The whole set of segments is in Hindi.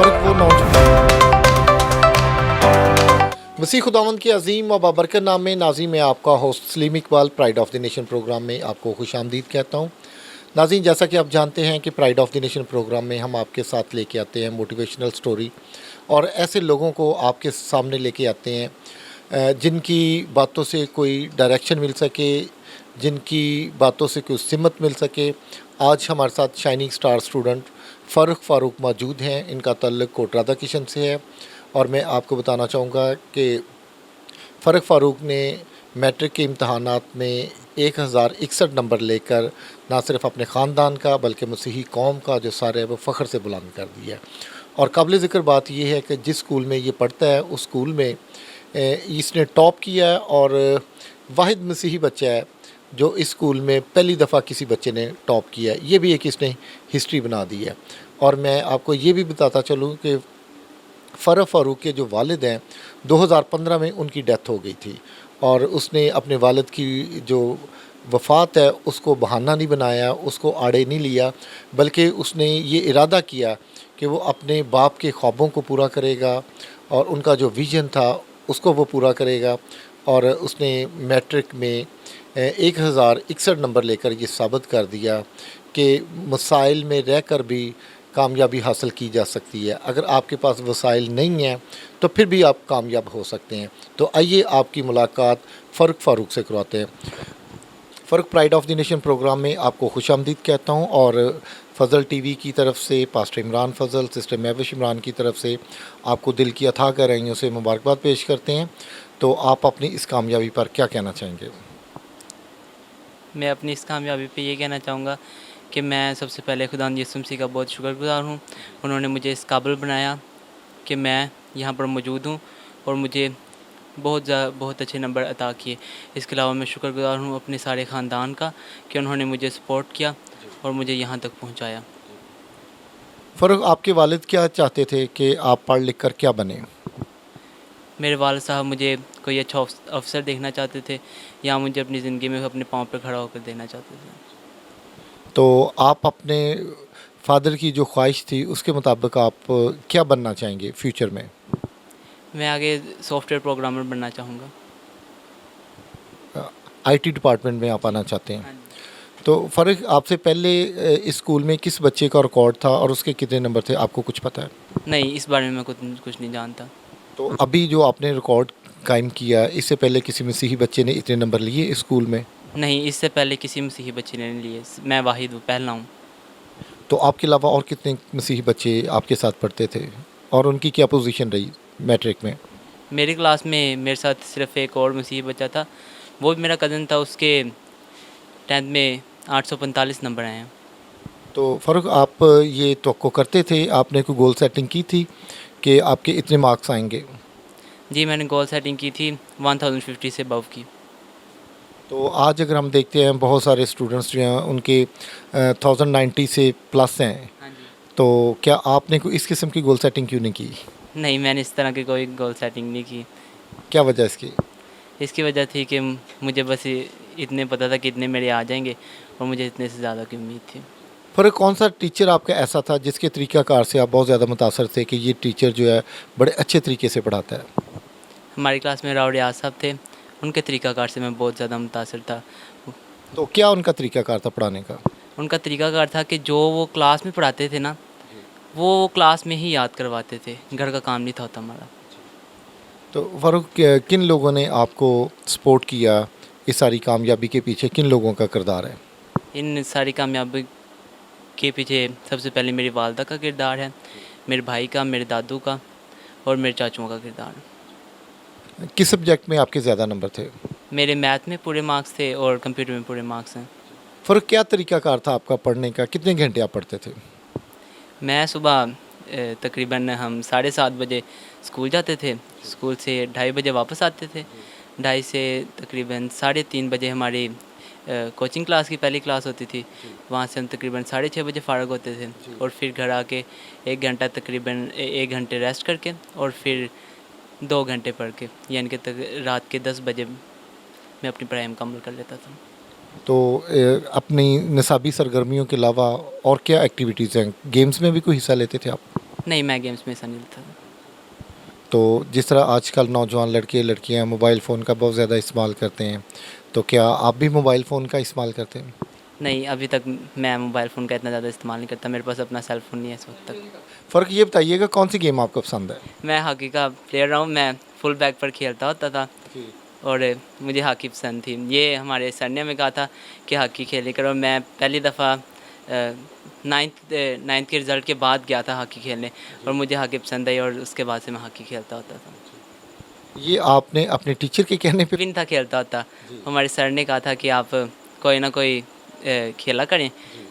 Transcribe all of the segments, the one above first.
फ़र्क वो नौजवान मसीह खुदावंद के अजीम व बाबरकत नाम में नाज़रीन, मैं आपका host Salim Iqbal pride of the nation programme में आपको खुशामदीद कहता हूँ। नाज़रीन, जैसा कि आप जानते हैं कि pride of the nation programme में हम आपके साथ लेके आते हैं मोटिवेशनल स्टोरी और ऐसे लोगों को आपके सामने लेके आते हैं जिनकी बातों से कोई डायरेक्शन मिल सके, जिनकी बातों से कोई सिमत मिल सके। आज हमारे साथ शाइनिंग स्टार स्टूडेंट फ़ारूक मौजूद हैं। इनका ताल्लुक़ कोटरा दा किशन से है और मैं आपको बताना चाहूँगा कि फ़ारूक ने मैट्रिक के इम्तहानात में 1061 नंबर लेकर ना सिर्फ अपने ख़ानदान का बल्कि मसीही कौम का जो सर है वो फ़ख्र से बुलंद कर दिया है। और काबिल ज़िक्र बात यह है कि जिस स्कूल में ये पढ़ता है उस स्कूल में इसने टॉप किया है और वाहिद मसीही बच्चा है जो इस स्कूल में पहली दफ़ा किसी बच्चे ने टॉप किया है। ये भी एक इसने हिस्ट्री बना दी है। और मैं आपको ये भी बताता चलूँ कि फ़ारूक के जो वालिद हैं 2015 में उनकी डेथ हो गई थी और उसने अपने वालिद की जो वफ़ात है उसको बहाना नहीं बनाया, उसको आड़े नहीं लिया, बल्कि उसने ये इरादा किया कि वो अपने बाप के ख्वाबों को पूरा करेगा और उनका जो विज़न था उसको वो पूरा करेगा। और उसने मैट्रिक में 1061 नंबर लेकर ये साबित कर दिया कि मसाइल में रहकर भी कामयाबी हासिल की जा सकती है। अगर आपके पास वसाइल नहीं हैं तो फिर भी आप कामयाब हो सकते हैं। तो आइए आपकी मुलाकात फ़ारूक से करवाते हैं। Farooq, pride of the nation programme में आपको खुशामदीद कहता हूं और फ़ज़ल टीवी की तरफ से पास्टर इमरान फ़ज़ल, सिस्टर महविश इमरान की तरफ से आपको दिल की अथाह गहराइयों से मुबारकबाद पेश करते हैं। तो आप अपनी इस कामयाबी पर क्या कहना चाहेंगे? मैं अपनी इस कामयाबी पे ये कहना चाहूँगा कि मैं सबसे पहले खुदावंद यीशु मसीह का बहुत शुक्रगुज़ार हूँ। उन्होंने मुझे इस काबिल बनाया कि मैं यहाँ पर मौजूद हूँ और मुझे बहुत अच्छे नंबर अता किए। इसके अलावा मैं शुक्रगुज़ार हूँ अपने सारे ख़ानदान का कि उन्होंने मुझे सपोर्ट किया और मुझे यहाँ तक पहुँचाया। फ़ारूक, आपके वालिद क्या चाहते थे कि आप पढ़ लिख कर क्या बने? मेरे वालिद साहब मुझे कोई अच्छा अफ़सर देखना चाहते थे या मुझे अपनी ज़िंदगी में अपने पाँव पे खड़ा होकर देना चाहते थे। तो आप अपने फ़ादर की जो ख्वाहिश थी उसके मुताबिक आप क्या बनना चाहेंगे फ्यूचर में? मैं आगे सॉफ्टवेयर प्रोग्रामर बनना चाहूँगा। आईटी डिपार्टमेंट में आप आना चाहते हैं। हाँ जी। तो फ़ारूक, आपसे पहले इस स्कूल में किस बच्चे का रिकॉर्ड था और उसके कितने नंबर थे, आपको कुछ पता है? नहीं, इस बारे में मैं कुछ नहीं जानता। तो अभी जो आपने रिकॉर्ड कायम किया, इससे पहले किसी मसीही बच्चे ने इतने नंबर लिए इस स्कूल में? नहीं, इससे पहले किसी मसीही बच्चे ने नहीं लिए। मैं वाहिद पहला हूँ। तो आपके अलावा और कितने मसीही बच्चे आपके साथ पढ़ते थे और उनकी क्या पोजीशन रही मैट्रिक में? मेरी क्लास में मेरे साथ सिर्फ एक और मसीही बच्चा था, वो भी मेरा कज़न था। उसके 10th में 845 नंबर आए हैं। तो फ़ारूक, आप ये तवक्को करते थे, आपने कोई गोल सेटिंग की थी कि आपके इतने मार्क्स आएंगे? जी, मैंने गोल सेटिंग की थी 1050 से अबव की। तो आज अगर हम देखते हैं बहुत सारे स्टूडेंट्स जो हैं उनके 1090 से प्लस हैं, हाँ जी। तो क्या आपने कोई इस किस्म की गोल सेटिंग क्यों नहीं की? नहीं, मैंने इस तरह की कोई गोल सेटिंग नहीं की। क्या वजह इसकी? इसकी वजह थी कि मुझे बस इतने पता था कि इतने मेरे आ जाएंगे और मुझे इतने से ज़्यादा की उम्मीद थी। फ़ारूक, कौन सा टीचर आपका ऐसा था जिसके तरीक़ाकार से आप बहुत ज़्यादा मुतासर थे कि ये टीचर जो है बड़े अच्छे तरीके से पढ़ाता है? हमारी क्लास में राव रियाज साहब थे, उनके तरीक़ाकार से मैं बहुत ज़्यादा मुतासर था। तो क्या उनका तरीक़ाकार था पढ़ाने का? उनका तरीक़ाकार था कि जो वो क्लास में पढ़ाते थे ना, वो क्लास में ही याद करवाते थे, घर का काम नहीं था होता हमारा। तो फ़ारूक, किन लोगों ने आपको सपोर्ट किया? इस सारी कामयाबी के पीछे किन लोगों का किरदार है? इन सारी कामयाबी के पीछे सबसे पहले मेरी वालदा का किरदार है, मेरे भाई का, मेरे दादू का और मेरे चाचुओं का किरदार है। किस सब्जेक्ट में आपके ज़्यादा नंबर थे? मेरे मैथ में पूरे मार्क्स थे और कंप्यूटर में पूरे मार्क्स हैं। फ़ारूक, क्या तरीक़ाकार था आपका पढ़ने का? कितने घंटे आप पढ़ते थे? मैं सुबह तकरीबन हम 7:30 बजे स्कूल जाते थे, स्कूल से 2:30 बजे वापस आते थे। 2:30 से तकरीबन 3:30 बजे हमारी कोचिंग क्लास की पहली क्लास होती थी। वहाँ से हम तकरीबन 6:30 बजे फ़ारग होते थे और फिर घर आके 1 घंटा तकरीबन 1 घंटे रेस्ट करके और फिर 2 घंटे पढ़ के, यानी कि रात के 10 बजे मैं अपनी पढ़ाई मुकम्मल कर लेता था। तो अपनी निसाबी सरगर्मियों के अलावा और क्या एक्टिविटीज़ हैं? गेम्स में भी कोई हिस्सा लेते थे आप? नहीं, मैं गेम्स में हिस्सा नहीं लेता था। तो जिस तरह आजकल नौजवान लड़के लड़कियां मोबाइल फ़ोन का बहुत ज़्यादा इस्तेमाल करते हैं, तो क्या आप भी मोबाइल फ़ोन का इस्तेमाल करते हैं? नहीं, अभी तक मैं मोबाइल फ़ोन का इतना ज़्यादा इस्तेमाल नहीं करता, मेरे पास अपना सेल फ़ोन नहीं है इस वक्त तक। फ़र्क ये बताइएगा कौन सी गेम आपको पसंद है? मैं हॉकी का प्लेयर रहा हूँ, मैं फुल बैक पर खेलता होता था और मुझे हॉकी पसंद थी। ये हमारे सर ने हमें कहा था कि हॉकी खेले करो। मैं पहली दफ़ा 9th के रिज़ल्ट के बाद गया था हॉकी खेलने और मुझे हॉकी पसंद आई और उसके बाद से मैं हॉकी खेलता होता था। ये आपने अपने टीचर के कहने पे? विन था खेलता होता। हमारे सर ने कहा था कि आप कोई ना कोई खेला करें,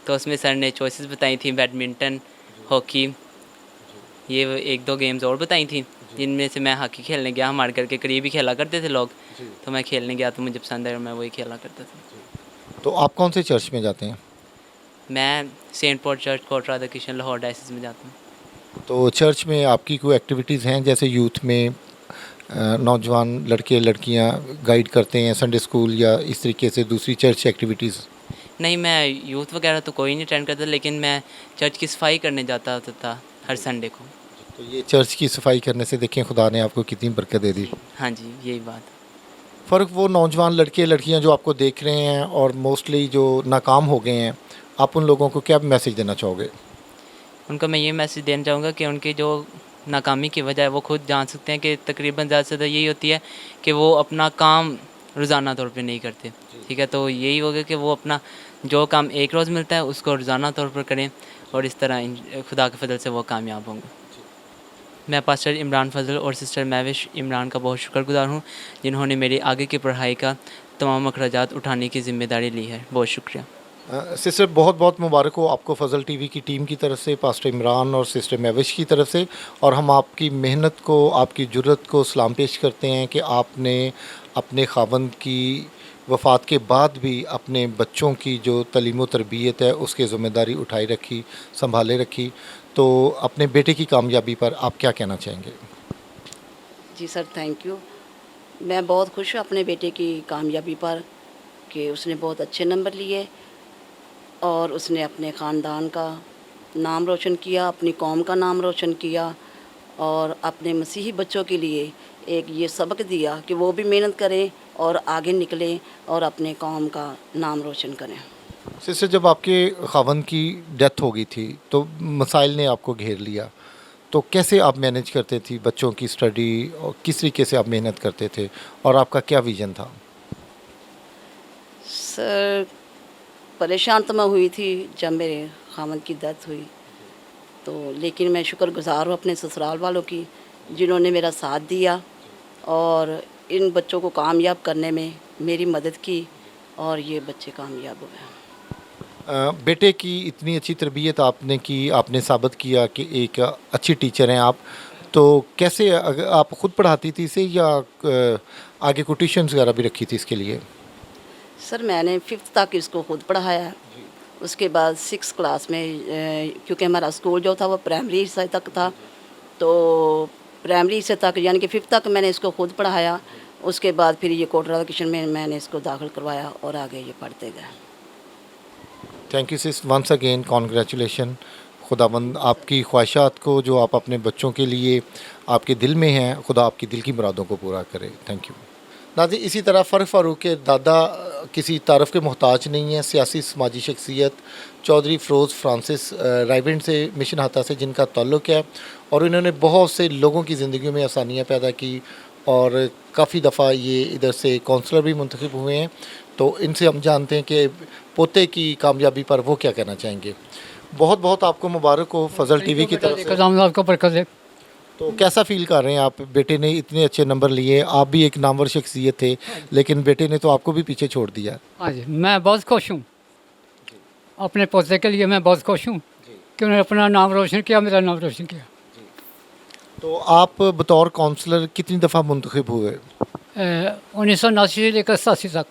तो उसमें सर ने चॉइसेस बताई थी, बैडमिंटन, हॉकी, ये 1-2 गेम्स और बताई थी, जिनमें से मैं हॉकी खेलने गया। हमारे घर के करीब ही खेला करते थे लोग, तो मैं खेलने गया तो मुझे पसंद आया और मैं वही खेला करता था। तो आप कौन से चर्च में जाते हैं? मैं Saint Paul Church, Kot Radha Krishna, Lahore diocese में जाता हूँ। तो चर्च में आपकी कोई एक्टिविटीज़ हैं जैसे यूथ में नौजवान लड़के लड़कियां गाइड करते हैं संडे स्कूल या इस तरीके से दूसरी चर्च एक्टिविटीज़? नहीं, मैं यूथ वगैरह तो कोई नहीं अटेंड करता, लेकिन मैं चर्च की सफाई करने जाता होता था हर संडे को। तो ये चर्च की सफाई करने से देखें खुदा ने आपको कितनी बरकत दे दी। हाँ जी, यही बात है। फ़र्क वो नौजवान लड़के लड़कियां जो आपको देख रहे हैं और मोस्टली जो नाकाम हो गए हैं, आप उन लोगों को क्या मैसेज देना चाहोगे? उनको मैं ये मैसेज देना चाहूँगा कि उनकी जो नाकामी की वजह है वो खुद जान सकते हैं कि तकरीबन ज़्यादा से ज़्यादा यही होती है कि वो अपना काम रोज़ाना तौर पे नहीं करते। ठीक है, तो यही होगा कि वो अपना जो काम एक रोज़ मिलता है उसको रोज़ाना तौर पर करें और इस तरह खुदा के फजल से वो कामयाब होंगे। मैं पास्टर इमरान फजल और सिस्टर महविश इमरान का बहुत शुक्रगुजार हूँ, जिन्होंने मेरी आगे की पढ़ाई का तमाम अखराजात उठाने की ज़िम्मेदारी ली है। बहुत शुक्रिया। सिस्टर बहुत बहुत मुबारक हो आपको फ़ज़ल टीवी की टीम की तरफ से, पास्टर इमरान और सिस्टर महविश की तरफ से, और हम आपकी मेहनत को, आपकी जुर्रत को सलाम पेश करते हैं कि आपने अपने ख़ावंद की वफ़ात के बाद भी अपने बच्चों की जो तालीम व तरबियत है उसकी ज़िम्मेदारी उठाई रखी, संभाले रखी। तो अपने बेटे की कामयाबी पर आप क्या कहना चाहेंगे? जी सर, थैंक यू। मैं बहुत खुश हूँ अपने बेटे की कामयाबी पर कि उसने बहुत अच्छे नंबर लिए और उसने अपने ख़ानदान का नाम रोशन किया, अपनी कौम का नाम रोशन किया और अपने मसीही बच्चों के लिए एक ये सबक दिया कि वो भी मेहनत करें और आगे निकलें और अपने कौम का नाम रोशन करें। सिस्टर जब आपके ख़ावंद की डेथ हो गई थी तो मसाइल ने आपको घेर लिया, तो कैसे आप मैनेज करते थी बच्चों की स्टडी और किस तरीके से आप मेहनत करते थे और आपका क्या विज़न था? सर, परेशान तो मैं हुई थी जब मेरे ख़ावंद की डेथ हुई, तो लेकिन मैं शुक्रगुज़ार हूँ अपने ससुराल वालों की, जिन्होंने मेरा साथ दिया और इन बच्चों को कामयाब करने में मेरी मदद की और ये बच्चे कामयाब हुए। बेटे की इतनी अच्छी तरबियत आपने की, आपने साबित किया कि एक अच्छी टीचर हैं आप, तो कैसे आप ख़ुद पढ़ाती थी इसे या आगे को ट्यूशन्स वगैरह भी रखी थी इसके लिए? सर, मैंने 5th तक इसको खुद पढ़ाया। उसके बाद 6th क्लास में क्योंकि हमारा स्कूल जो था वो प्राइमरी से तक था, तो प्राइमरी से तक यानी कि 5th तक मैंने इसको खुद पढ़ाया। उसके बाद फिर ये कोट राधा कृष्ण में मैंने इसको दाखिल करवाया और आगे ये पढ़ते गए। Thank you sis, once again congratulation. खुदावंद आपकी ख्वाहिशात को जो आप अपने बच्चों के लिए आपके दिल में हैं, खुदा आपकी दिल की मुरादों को पूरा करे। Thank you. नाज़रीन, इसी तरह फ़र्क फ़ारूक के दादा किसी तारफ़ के मोहताज नहीं हैं। सियासी समाजी शख्सियत चौधरी फ़रोज़ फ्रांसिस रायविंड से मिशन हाता से जिनका ताल्लुक़ है और इन्होंने बहुत से लोगों की ज़िंदगी में आसानियाँ पैदा की और काफ़ी दफ़ा ये इधर से काउंसलर भी मुंतखब हुए हैं। तो इनसे हम जानते हैं कि पोते की कामयाबी पर वो क्या कहना चाहेंगे। बहुत बहुत आपको मुबारक हो फ़ज़ल टीवी की तरफ से। आपको बरकत दे। तो कैसा फ़ील कर रहे हैं आप? बेटे ने इतने अच्छे नंबर लिए, आप भी एक नामवर शख्सियत थे, लेकिन बेटे ने तो आपको भी पीछे छोड़ दिया। हाँ जी, मैं बहुत खुश हूँ। अपने पोते के लिए मैं बहुत खुश हूँ कि उन्होंने अपना नाम रोशन किया, मेरा नाम रोशन किया। तो आप बतौर काउंसलर कितनी दफ़ा मुंतखब हुए? 1979 से लेकर 87 तक।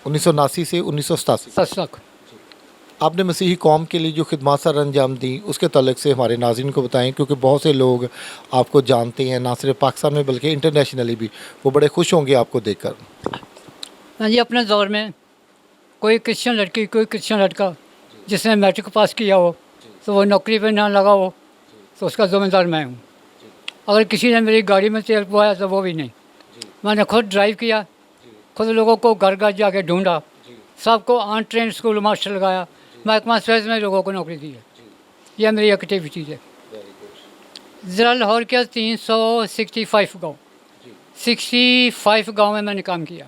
1979 से 1987 तक। आपने मसीही कौम के लिए जो खिदमत सर अंजाम दी उसके ताल्लुक से हमारे नाज़रीन को बताएं, क्योंकि बहुत से लोग आपको जानते हैं, ना सिर्फ पाकिस्तान में बल्कि इंटरनेशनली भी। वो बड़े खुश होंगे आपको देखकर। हाँ जी, अपने दौर में कोई क्रिश्चियन लड़की, कोई क्रिश्चियन लड़का जिसने मैट्रिक पास किया हो तो वो नौकरी पे ना लगा हो तो उसका ज़िम्मेदार मैं हूँ। अगर किसी ने मेरी गाड़ी में तेल पवाया तो वो भी नहीं। मैंने खुद ड्राइव किया, खुद लोगों को घर घर जाके ढूंढा, सबको ऑन ट्रेन स्कूल मास्टर लगाया, महकमा सेहत में लोगों को नौकरी दी है। यह मेरी एक्टिविटीज़ है। ज़िला लाहौर के 365 गाँव, 65 गाँव में मैंने काम किया।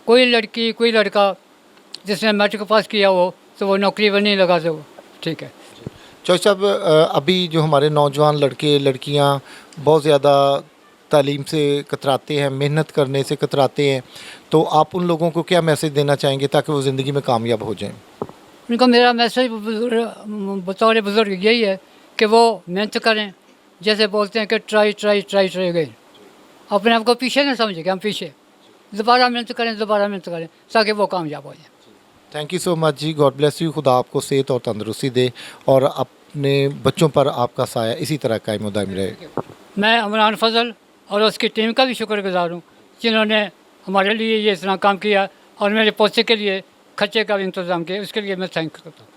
कोई लड़की कोई लड़का जिसने मैट्रिक पास किया हो तो वो नौकरी पर नहीं लगा, तो वो ठीक है। चौधरी साहब, अभी जो हमारे नौजवान लड़के लड़कियां बहुत ज़्यादा तालीम से कतराते हैं, मेहनत करने से कतराते हैं, तो आप उन लोगों को क्या मैसेज देना चाहेंगे ताकि वो ज़िंदगी में कामयाब हो जाएं? उनको मेरा मैसेज बतौर बुज़ुर्ग यही है कि वो मेहनत करें। जैसे बोलते हैं कि try try try try again. अपने आप को पीछे ना समझे कि हम पीछे, दोबारा मेहनत करें, दोबारा मेहनत करें ताकि वो कामयाब हो जाए। Thank you so much ji, God bless you. खुदा आपको सेहत और तंदुरुस्ती दे और अपने बच्चों पर आपका साया इसी तरह कायम व दायम रहे। मैं इमरान फजल और उसकी टीम का भी शुक्रगुजार हूँ जिन्होंने हमारे लिए ये इतना काम किया और मेरे पोते के लिए खर्चे का भी इंतज़ाम किया, उसके लिए मैं थैंक करता हूँ।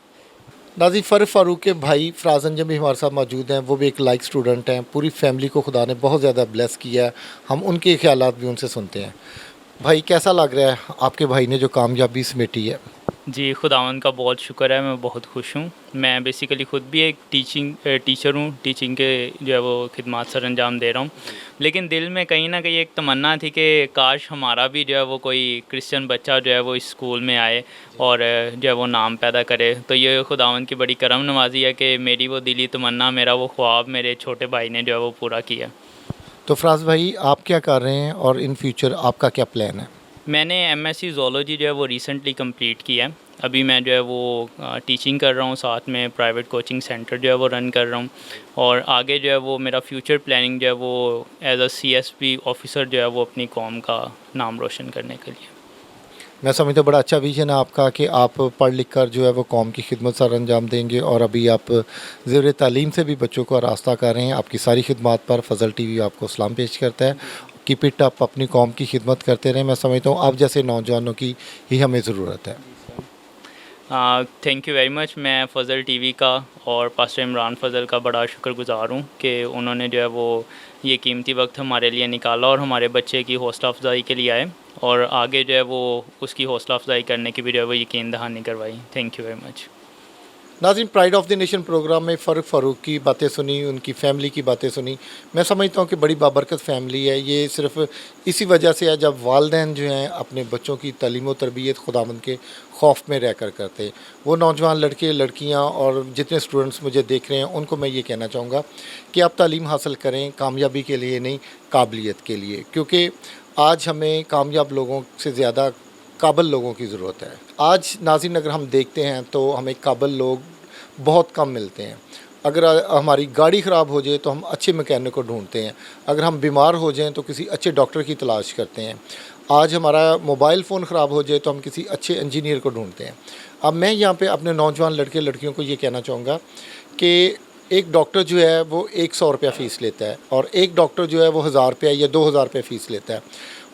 नाज़रीन, फ़र्क फ़ारूक के भाई फराज अंजम भी हमारे साथ मौजूद हैं। वो भी एक लाइक स्टूडेंट हैं। पूरी फैमिली को खुदा ने बहुत ज़्यादा ब्लेस किया है। हम उनके ख्यालात भी उनसे सुनते हैं। भाई, कैसा लग रहा है आपके भाई ने जो कामयाबी समेटी है? जी, खुदावंद का बहुत शुक्र है, मैं बहुत खुश हूँ। मैं बेसिकली ख़ुद भी एक टीचर हूँ, टीचिंग के जो है वो खिदमत सर अंजाम दे रहा हूँ। लेकिन दिल में कहीं ना कहीं एक तमन्ना थी कि काश हमारा भी जो है वो कोई क्रिश्चियन बच्चा जो है वो इस स्कूल में आए और जो है वो नाम पैदा करे। तो ये खुदावंद की बड़ी करम नवाजी है कि मेरी वो दिली तमन्ना, मेरा वो ख्वाब मेरे छोटे भाई ने जो है वो पूरा किया। तो फराज भाई, आप क्या कर रहे हैं और इन फ्यूचर आपका क्या प्लान है? मैंने एमएससी ज़ूलॉजी जो है वो रिसेंटली कंप्लीट किया है। अभी मैं जो है वो टीचिंग कर रहा हूँ, साथ में प्राइवेट कोचिंग सेंटर जो है वो रन कर रहा हूँ और आगे जो है वो मेरा फ्यूचर प्लानिंग जो है वो एज अ सीएसपी ऑफिसर जो है वो अपनी कौम का नाम रोशन करने के लिए। मैं समझता हूँ बड़ा अच्छा विजन है आपका कि आप पढ़ लिख कर जो है वो कौम की खिदमत सर अंजाम देंगे और अभी आप ज़ेर तालीम से भी बच्चों को रास्ता कर रहे हैं। आपकी सारी खिदमत पर फजल टीवी आपको सलाम पेश करता है। कीप इट अप, अपनी कौम की खिदमत करते रहें। मैं समझता हूँ आप जैसे नौजवानों की ही हमें ज़रूरत है। Thank you very much. मैं फ़ज़ल टीवी का और पास्टर इमरान फ़ज़ल का बड़ा शुक्रगुज़ार हूँ कि उन्होंने जो है वो ये कीमती वक्त हमारे लिए निकाला और हमारे बच्चे की हौसला अफजाई के लिए आए और आगे जो है वो उसकी हौसला अफजाई करने की भी जो है वो यकीन दहानी करवाई। Thank you very much. नाज़रीन, pride of the nation programme में फ़र्क फ़ारूक की बातें सुनी, उनकी फ़ैमिली की बातें सुनी। मैं समझता हूँ कि बड़ी बाबरकत फ़ैमिली है। ये सिर्फ़ इसी वजह से है जब वालिदैन जो हैं अपने बच्चों की तालीम व तरबियत खुदावंद के खौफ में रहकर करते। वो नौजवान लड़के लड़कियाँ और जितने स्टूडेंट्स मुझे देख रहे हैं उनको मैं ये कहना चाहूँगा कि आप तालीम हासिल करें कामयाबी के लिए नहीं, काबिलियत के लिए, क्योंकि आज हमें कामयाब लोगों से ज़्यादा काबिल लोगों की ज़रूरत है। आज नाज़रीन, अगर हम देखते हैं तो हमें काबिल लोग बहुत कम मिलते हैं। अगर हमारी गाड़ी ख़राब हो जाए तो हम अच्छे मैकेनिक को ढूंढते हैं। अगर हम बीमार हो जाएं तो किसी अच्छे डॉक्टर की तलाश करते हैं। आज हमारा मोबाइल फ़ोन ख़राब हो जाए तो हम किसी अच्छे इंजीनियर को ढूंढते हैं। अब मैं यहाँ पे अपने नौजवान लड़के लड़कियों को ये कहना चाहूँगा कि एक डॉक्टर जो है वो 100 रुपया फ़ीस लेता है और एक डॉक्टर जो है वो 1000 रुपया या 2000 रुपये फ़ीस लेता है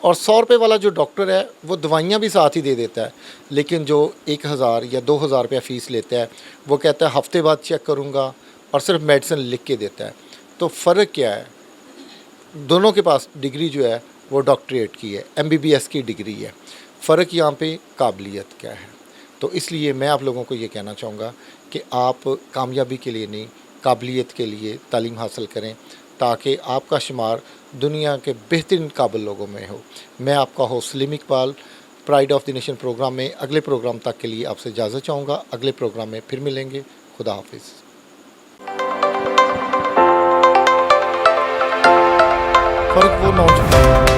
और 100 रुपये वाला जो डॉक्टर है वो दवाइयाँ भी साथ ही दे देता है। लेकिन जो 1000 या 2000 रुपया फ़ीस लेता है वो कहता है हफ्ते बाद चेक करूँगा और सिर्फ मेडिसिन लिख के देता है। तो फ़र्क क्या है? दोनों के पास डिग्री जो है वो डॉक्टरेट की है, MBBS की डिग्री है। फ़र्क यहाँ पे काबिलियत क्या है। तो इसलिए मैं आप लोगों को ये कहना चाहूँगा कि आप कामयाबी के लिए नहीं, काबिलियत के लिए तालीम हासिल करें ताकि आपका शुमार दुनिया के बेहतरीन काबिल लोगों में हो। मैं आपका host Salim Iqbal pride of the nation programme में अगले प्रोग्राम तक के लिए आपसे इजाज़त चाहूँगा। अगले प्रोग्राम में फिर मिलेंगे। खुदा हाफिज़। फ़र्क वो नौजवान